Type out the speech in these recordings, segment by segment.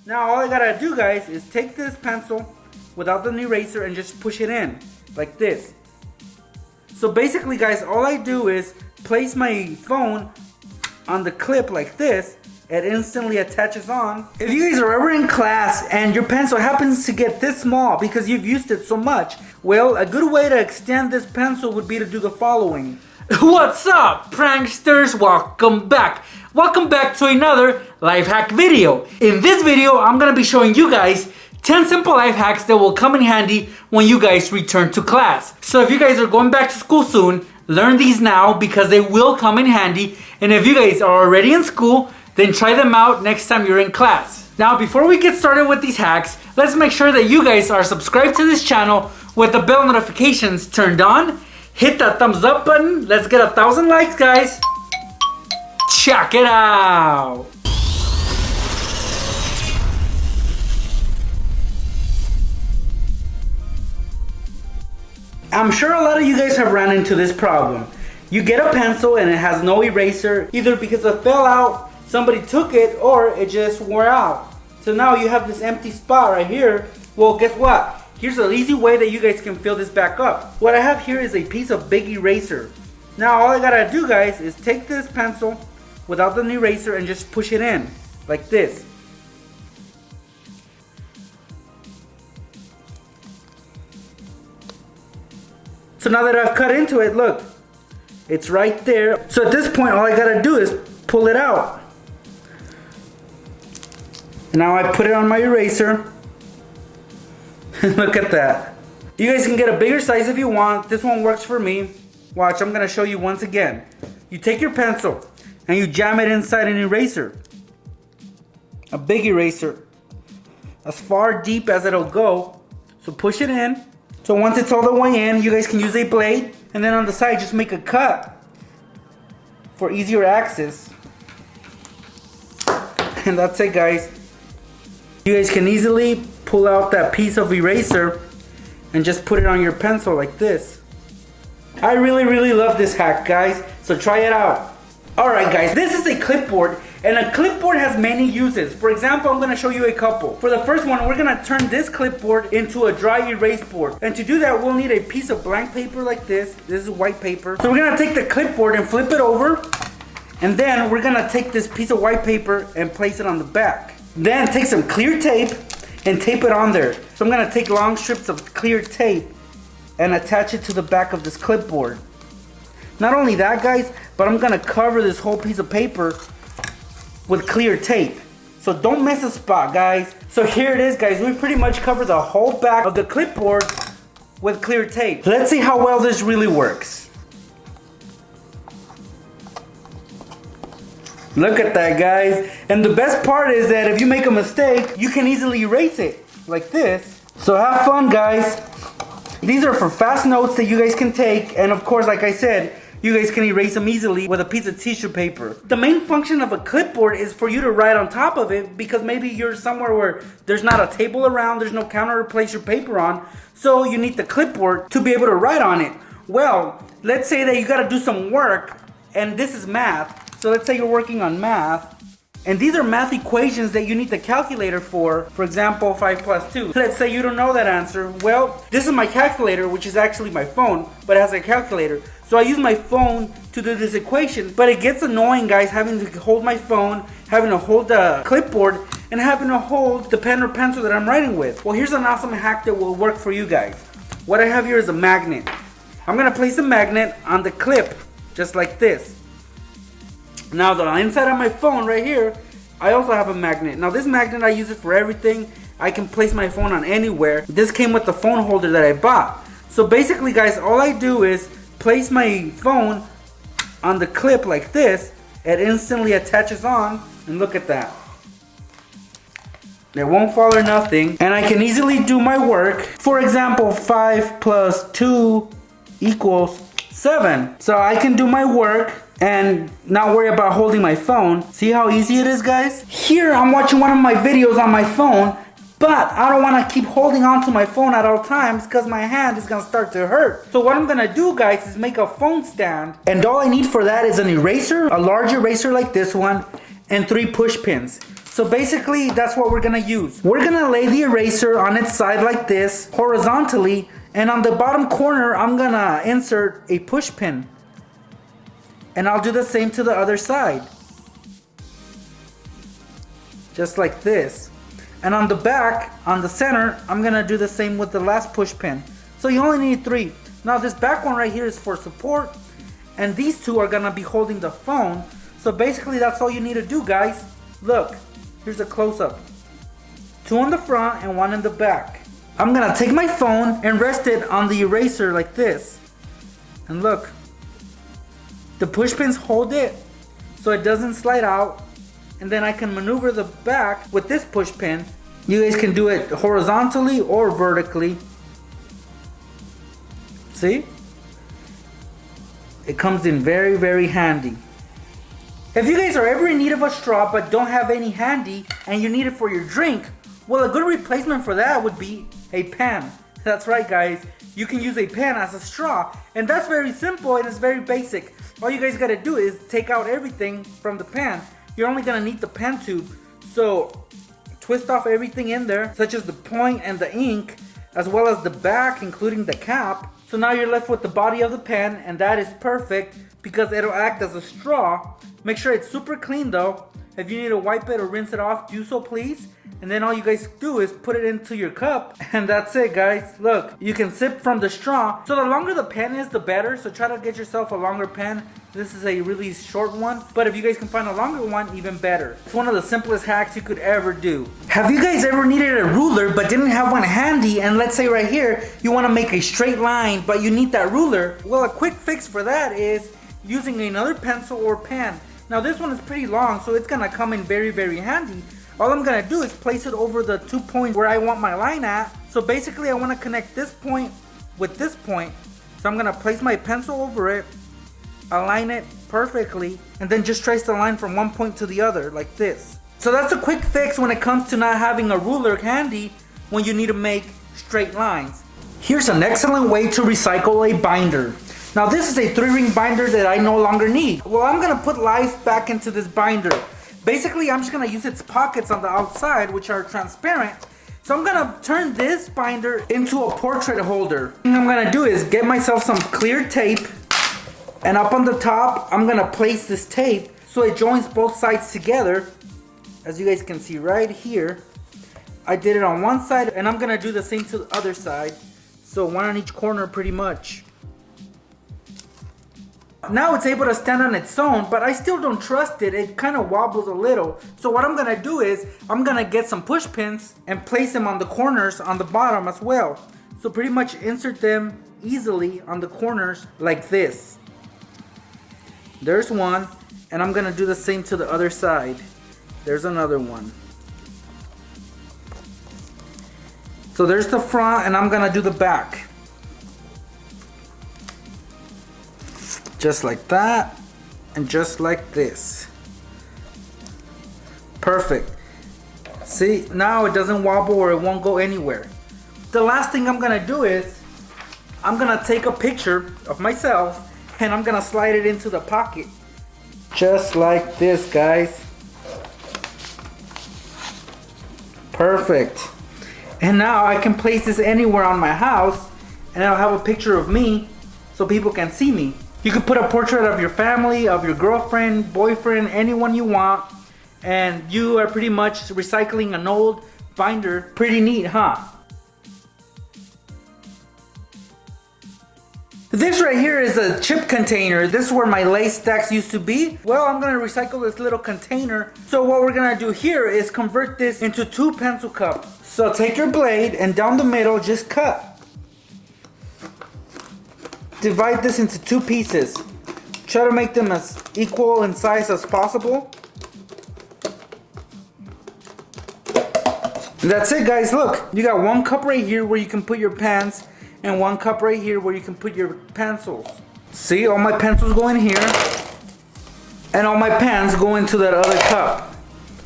Now all I gotta do, guys, is take this pencil without the eraser and just push it in like this. So basically, guys, all I do is place my phone on the clip like this. It instantly attaches on. If you guys are ever in class and your pencil happens to get this small because you've used it so much, well, a good way to extend this pencil would be to do the following. What's up, pranksters? Welcome back. Welcome back to another life hack video. In this video, I'm gonna be showing you guys 10 simple life hacks that will come in handy when you guys return to class. So if you guys are going back to school soon, learn these now because they will come in handy. And if you guys are already in school, then try them out next time you're in class. Now, before we get started with these hacks, let's make sure that you guys are subscribed to this channel with the bell notifications turned on. Hit that thumbs up button. Let's get 1,000 likes, guys. Check it out. I'm sure a lot of you guys have ran into this problem. You get a pencil and it has no eraser, either because it fell out, somebody took it, or it just wore out. So now you have this empty spot right here. Well, guess what? Here's an easy way that you guys can fill this back up. What I have here is a piece of big eraser. Now all I gotta do, guys, is take this pencil without the eraser and just push it in like this. So now that I've cut into it, look, it's right there. So at this point, all I gotta do is pull it out. Now I put it on my eraser. Look at that. You guys can get a bigger size if you want. This one works for me. Watch, I'm gonna show you once again. You take your pencil and you jam it inside an eraser. A big eraser. As far deep as it'll go. So push it in. So once it's all the way in, you guys can use a blade. And then on the side, just make a cut for easier access. And that's it, guys. You guys can easily pull out that piece of eraser and just put it on your pencil like this. I really love this hack, guys, so try it out. Alright guys, this is a clipboard, and a clipboard has many uses. For example, I'm going to show you a couple. For the first one, we're going to turn this clipboard into a dry erase board. And to do that, we'll need a piece of blank paper like this. This is white paper. So we're going to take the clipboard and flip it over, and then we're going to take this piece of white paper and place it on the back. Then take some clear tape and tape it on there. So I'm gonna take long strips of clear tape and attach it to the back of this clipboard. Not only that, guys, but I'm gonna cover this whole piece of paper with clear tape. So don't miss a spot, guys. So here it is, guys. We pretty much covered the whole back of the clipboard with clear tape. Let's see how well this really works. Look at that, guys. And the best part is that if you make a mistake, you can easily erase it like this. So have fun, guys. These are for fast notes that you guys can take. And of course, like I said, you guys can erase them easily with a piece of tissue paper. The main function of a clipboard is for you to write on top of it, because maybe you're somewhere where there's not a table around, there's no counter to place your paper on. So you need the clipboard to be able to write on it. Well, let's say that you gotta do some work, and this is math. So let's say you're working on math, and these are math equations that you need the calculator for. For example, 5 plus 2. Let's say you don't know that answer. Well, this is my calculator, which is actually my phone, but it has a calculator. So I use my phone to do this equation, but it gets annoying, guys, having to hold my phone, having to hold the clipboard, and having to hold the pen or pencil that I'm writing with. Well, here's an awesome hack that will work for you guys. What I have here is a magnet. I'm gonna place a magnet on the clip, just like this. Now the inside of my phone right here, I also have a magnet. Now this magnet, I use it for everything. I can place my phone on anywhere. This came with the phone holder that I bought. So basically, guys, all I do is place my phone on the clip like this. It instantly attaches on, and look at that. It won't fall or nothing, and I can easily do my work. For example, 5 plus 2 equals 7. So I can do my work and not worry about holding my phone. See how easy it is, guys? Here I'm watching one of my videos on my phone, but I don't want to keep holding on to my phone at all times because my hand is going to start to hurt. So what I'm going to do, guys, is make a phone stand, and all I need for that is an eraser, a large eraser like this one, and 3 push pins. So basically, that's what we're gonna use. We're gonna lay the eraser on its side like this, horizontally, and on the bottom corner, I'm gonna insert a push pin. And I'll do the same to the other side. Just like this. And on the back, on the center, I'm gonna do the same with the last push pin. So you only need 3. Now this back one right here is for support, and these 2 are gonna be holding the phone. So basically that's all you need to do, guys. Look, here's a close-up. 2 on the front and 1 in the back. I'm gonna take my phone and rest it on the eraser like this. And look, the push pins hold it so it doesn't slide out. And then I can maneuver the back with this push pin. You guys can do it horizontally or vertically. See? It comes in very, very handy. If you guys are ever in need of a straw but don't have any handy and you need it for your drink, well, a good replacement for that would be a pen. That's right, guys. You can use a pen as a straw, and that's very simple and it's very basic. All you guys gotta do is take out everything from the pen. You're only gonna need the pen tube. So twist off everything in there, such as the point and the ink, as well as the back, including the cap. So now you're left with the body of the pen, and that is perfect because it'll act as a straw. Make sure it's super clean though. If you need to wipe it or rinse it off, do so please. And then all you guys do is put it into your cup, and that's it, guys. Look, you can sip from the straw. So the longer the pen is, the better. So try to get yourself a longer pen. This is a really short one, but if you guys can find a longer one, even better. It's one of the simplest hacks you could ever do. Have you guys ever needed a ruler but didn't have one handy? And let's say right here, you want to make a straight line, but you need that ruler. Well, a quick fix for that is using another pencil or pen. Now this one is pretty long, so it's gonna come in very, very handy. All I'm gonna do is place it over the 2 points where I want my line at. So basically I wanna connect this point with this point. So I'm gonna place my pencil over it, align it perfectly, and then just trace the line from one point to the other like this. So that's a quick fix when it comes to not having a ruler handy when you need to make straight lines. Here's an excellent way to recycle a binder. Now this is a 3-ring binder that I no longer need. Well, I'm gonna put life back into this binder. Basically, I'm just gonna use its pockets on the outside, which are transparent. So I'm gonna turn this binder into a portrait holder. What I'm gonna do is get myself some clear tape, and up on the top, I'm gonna place this tape so it joins both sides together. As you guys can see right here, I did it on one side, and I'm gonna do the same to the other side. So one on each corner pretty much. Now it's able to stand on its own, but I still don't trust it. It kind of wobbles a little. So what I'm gonna do is, I'm gonna get some push pins and place them on the corners on the bottom as well. So pretty much insert them easily on the corners like this. There's one, and I'm gonna do the same to the other side. There's another one. So there's the front, and I'm gonna do the back. Just like that, and just like this. Perfect. See, now it doesn't wobble or it won't go anywhere. The last thing I'm gonna do is, I'm gonna take a picture of myself and I'm gonna slide it into the pocket. Just like this, guys. Perfect. And now I can place this anywhere on my house, and I'll have a picture of me so people can see me. You could put a portrait of your family, of your girlfriend, boyfriend, anyone you want, and you are pretty much recycling an old binder. Pretty neat, huh? This right here is a chip container. This is where my lace stacks used to be. Well, I'm gonna recycle this little container. So what we're gonna do here is convert this into 2 pencil cups. So take your blade and down the middle, just cut. Divide this into 2 pieces. Try to make them as equal in size as possible. And that's it, guys. Look, you got 1 cup right here where you can put your pens, and 1 cup right here where you can put your pencils. See, all my pencils go in here, and all my pens go into that other cup.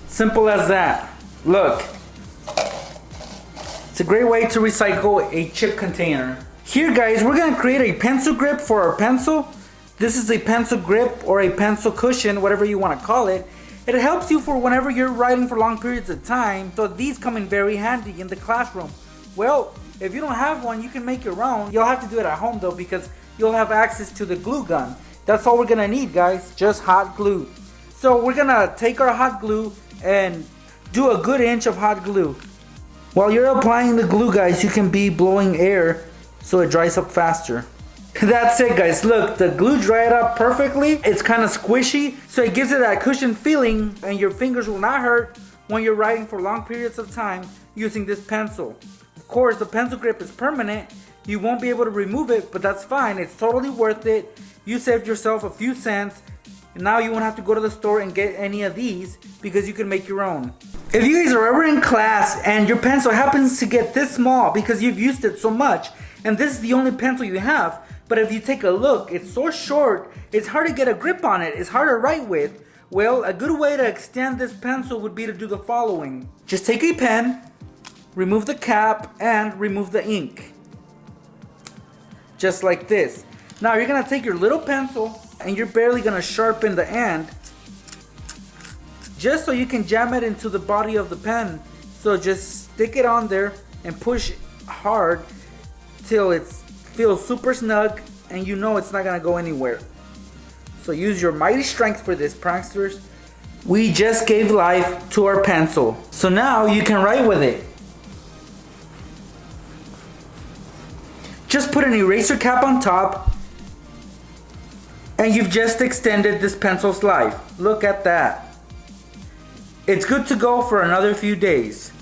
Simple as that. Look. It's a great way to recycle a chip container. Here, guys, we're gonna create a pencil grip for our pencil. This is a pencil grip or a pencil cushion, whatever you wanna call it. It helps you for whenever you're writing for long periods of time, so these come in very handy in the classroom. Well, if you don't have one, you can make your own. You'll have to do it at home though, because you'll have access to the glue gun. That's all we're gonna need, guys, just hot glue. So we're gonna take our hot glue and do a good inch of hot glue. While you're applying the glue, guys, you can be blowing air so it dries up faster. That's it, guys. Look, the glue dried up perfectly. It's kind of squishy, so it gives it that cushion feeling, and your fingers will not hurt when you're writing for long periods of time using this pencil. Of course, the pencil grip is permanent. You won't be able to remove it, but that's fine. It's totally worth it. You saved yourself a few cents, and now you won't have to go to the store and get any of these because you can make your own. If you guys are ever in class and your pencil happens to get this small because you've used it so much, and this is the only pencil you have, but if you take a look, it's so short, it's hard to get a grip on it, it's hard to write with. Well, a good way to extend this pencil would be to do the following. Just take a pen, remove the cap, and remove the ink. Just like this. Now you're gonna take your little pencil and you're barely gonna sharpen the end, just so you can jam it into the body of the pen. So just stick it on there and push hard till it feels super snug and you know it's not gonna go anywhere. So use your mighty strength for this, pranksters. We just gave life to our pencil. So now you can write with it. Just put an eraser cap on top and you've just extended this pencil's life. Look at that. It's good to go for another few days.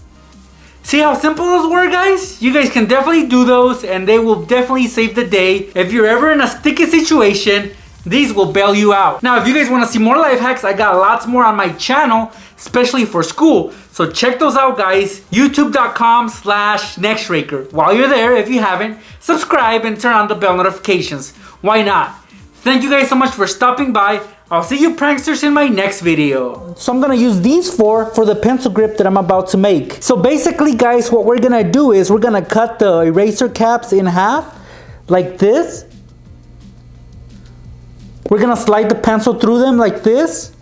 See how simple those were, guys? You guys can definitely do those and they will definitely save the day. If you're ever in a sticky situation, these will bail you out. Now, if you guys want to see more life hacks, I got lots more on my channel, especially for school. So check those out, guys. YouTube.com/Nextraker. While you're there, if you haven't, subscribe and turn on the bell notifications. Why not? Thank you guys so much for stopping by. I'll see you pranksters in my next video. So I'm gonna use these for the pencil grip that I'm about to make. So basically, guys, what we're gonna do is we're gonna cut the eraser caps in half like this. We're gonna slide the pencil through them like this.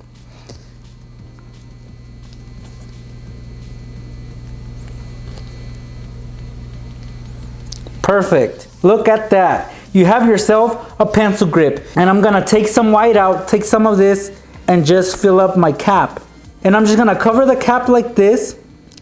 Perfect. Look at that. You have yourself a pencil grip. And I'm gonna take some white out, take some of this, and just fill up my cap. And I'm just gonna cover the cap like this.